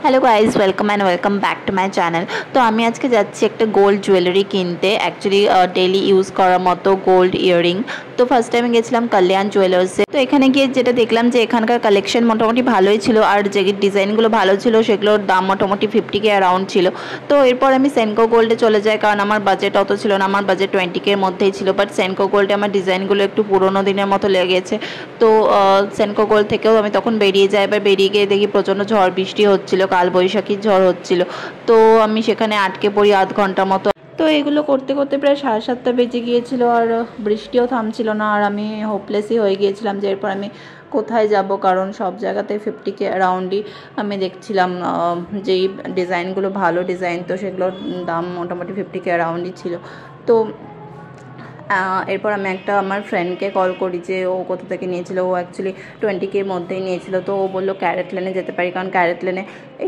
Hello guys, welcome and welcome back to my channel. তো আমি আজকে যাচ্ছি একটা গোল্ড জুয়েলারি কিনতে, অ্যাকচুয়ালি ডেলি ইউজ করার মতো গোল্ড ইয়াররিং। তো ফার্স্ট টাইম গেছিলাম কল্যাণ জুয়েলার্সে। তো এখানে গিয়ে যেটা দেখলাম যে এখানকার কালেকশন মোটামুটি ভালোই ছিল, আর যে ডিজাইনগুলো ভালো ছিল সেগুলোর দাম মোটামুটি 50K অ্যারাউন্ড ছিল। তো এরপর আমি সেনকো গোল্ডে চলে যাই, কারণ আমার বাজেট অত ছিল না, আমার বাজেট 20K এর মধ্যেই ছিল। বাট সেনকো গোল্ডে আমার ডিজাইনগুলো একটু পুরোনো দিনের মতো লেগেছে। তো সেনকো গোল্ড থেকেও আমি তখন বেরিয়ে যাই। এবার বেরিয়ে গিয়ে দেখি প্রচণ্ড ঝড় বৃষ্টি হচ্ছিল, কাল বৈশাখীর ঝড় হচ্ছিল। তো আমি সেখানে আটকে পড়ি আধ ঘন্টা মতো। তো এগুলো করতে করতে প্রায় 7:30 বেজে গিয়েছিল, আর বৃষ্টিও থামছিল না। আর আমি হোপলেসই হয়ে গিয়েছিলাম যে এরপর আমি কোথায় যাব, কারণ সব জায়গাতে 50K অ্যারাউন্ডই আমি দেখছিলাম। যেই ডিজাইনগুলো ভালো ডিজাইন, তো সেগুলোর দাম মোটামুটি 50K অ্যারাউন্ডই ছিল। তো এরপর আমি একটা আমার ফ্রেন্ডকে কল করি যে ও কোথা থেকে নিয়েছিল। ও অ্যাকচুয়ালি 20K এর মধ্যেই নিয়েছিল। তো ও বললো ক্যারেট লেনে যেতে পারি, কারণ ক্যারেট লেনে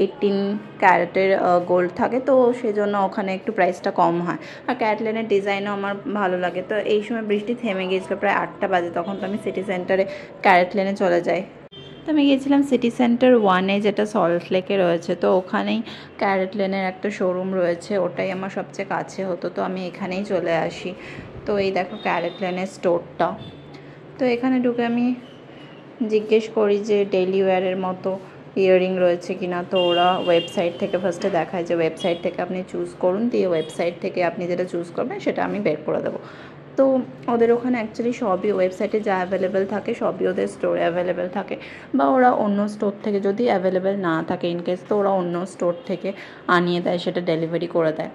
18 ক্যারেটের গোল্ড থাকে, তো সেই জন্য ওখানে একটু প্রাইসটা কম হয়। আর ক্যারেট লেনের ডিজাইনও আমার ভালো লাগে। তো এই সময় বৃষ্টি থেমে গিয়েছিলো, প্রায় 8টা বাজে। তখন তো আমি সিটি সেন্টারে ক্যারেট লেনে চলে যাই। তো আমি গিয়েছিলাম সিটি সেন্টার 1-এ, যেটা সল্ট লেকে রয়েছে। তো ওখানেই ক্যারেট লেনের একটা শোরুম রয়েছে, ওটাই আমার সবচেয়ে কাছে হতো। তো আমি এখানেই চলে আসি। তো এই দেখো ক্যারেট লেনের স্টোরটা। তো এখানে ঢুকে আমি জিজ্ঞেস করি যে ডেইলি ওয়্যারের মতো ইয়াররিং রয়েছে কিনা। তো ওরা ওয়েবসাইট থেকে ফার্স্টে দেখায় যে ওয়েবসাইট থেকে আপনি চুজ করুন, দিয়ে ওয়েবসাইট থেকে আপনি যেটা চুজ করবেন সেটা আমি বের করে দেবো। তো ওদের ওখানে অ্যাকচুয়ালি সবই ওয়েবসাইটে যা অ্যাভেলেবেল থাকে সবই ওদের স্টোরে অ্যাভেলেবেল থাকে, বা ওরা অন্য স্টোর থেকে যদি অ্যাভেলেবেল না থাকে ইনকেস, তো ওরা অন্য স্টোর থেকে আনিয়ে দেয়, সেটা ডেলিভারি করে দেয়।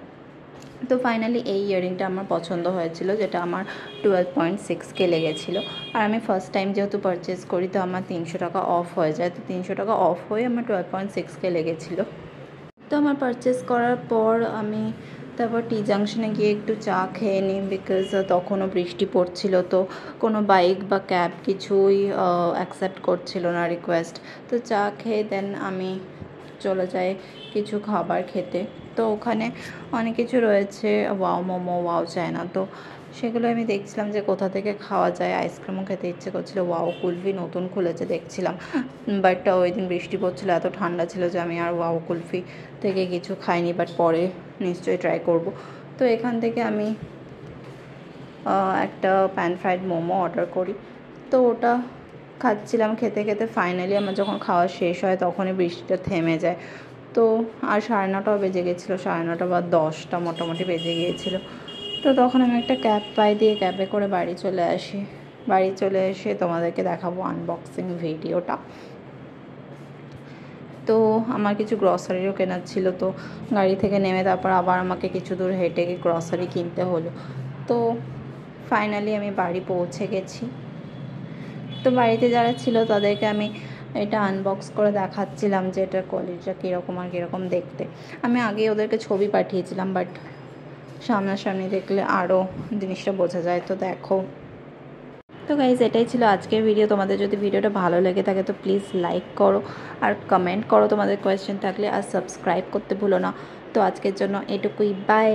তো ফাইনালি এই ইয়াররিংটা আমার পছন্দ হয়েছিল, যেটা আমার 12.6K লেগেছিলো। আর আমি ফার্স্ট টাইম যেহেতু পারচেস করি, তো আমার 300 টাকা অফ হয়ে যায়। তো 300 টাকা অফ হয়ে আমার 12.6K লেগেছিলো। তো আমার পারচেস করার পর আমি তারপর টি জাংশনে গিয়ে একটু চা খেয়ে নিই, বিকজ তখনও বৃষ্টি পড়ছিল। তো কোনো বাইক বা ক্যাব কিছুই অ্যাকসেপ্ট করছিল না রিকোয়েস্ট। তো চা খেয়ে দেন আমি চলে যাই কিছু খাবার খেতে। তো ওখানে অনেক কিছু রয়েছে, ওয়াও মোমো, ওয়াও চায়না। তো সেগুলো আমি দেখছিলাম যে কোথা থেকে খাওয়া যায়। আইসক্রিমও খেতে ইচ্ছে করছিলো। ওয়াও কুলফি নতুন খুলেছে দেখছিলাম, বাট ওই দিন বৃষ্টি পড়ছিলো, এত ঠান্ডা ছিল যে আমি আর ওয়াও কুলফি থেকে কিছু খাইনি। বাট পরে নিশ্চয়ই ট্রাই করব। তো এখান থেকে আমি একটা প্যান ফ্রাইড মোমো অর্ডার করি। তো ওটা খাচ্ছিলাম, খেতে খেতে ফাইনালি আমার যখন খাওয়া শেষ হয় তখনই বৃষ্টিটা থেমে যায়। তো আর 9:30টাও বেজে গেছিলো, 9:30 বা 10টা মোটামুটি বেজে গিয়েছিলো। তো তখন আমি একটা ক্যাব পাই, দিয়ে ক্যাবে করে বাড়ি চলে আসি। বাড়ি চলে এসে তোমাদেরকে দেখাবো আনবক্সিং ভিডিওটা। তো আমার কিছু গ্রসারিও কেনার ছিল। তো গাড়ি থেকে নেমে তারপর আবার আমাকে কিছু দূর হেঁটে গিয়ে গ্রসারি কিনতে হলো। তো ফাইনালি আমি বাড়ি পৌঁছে গেছি। তো বাড়িতে যারা ছিল তাদেরকে আমি এটা আনবক্স করে দেখাচ্ছিলাম যে এটার কোয়ালিটিটা কীরকম আর কীরকম দেখতে। আমি আগে ওদেরকে ছবি পাঠিয়েছিলাম, বাট সামনাসামনি দেখলে আরও জিনিসটা বোঝা যায়। তো দেখো। তো গাইজ, এটাই ছিল আজকের ভিডিও। তোমাদের যদি ভিডিওটা ভালো লেগে থাকে তো প্লিজ লাইক করো আর কমেন্ট করো তোমাদের কোয়েশ্চেন থাকলে, আর সাবস্ক্রাইব করতে ভুলো না। তো আজকের জন্য এটুকুই, বাই।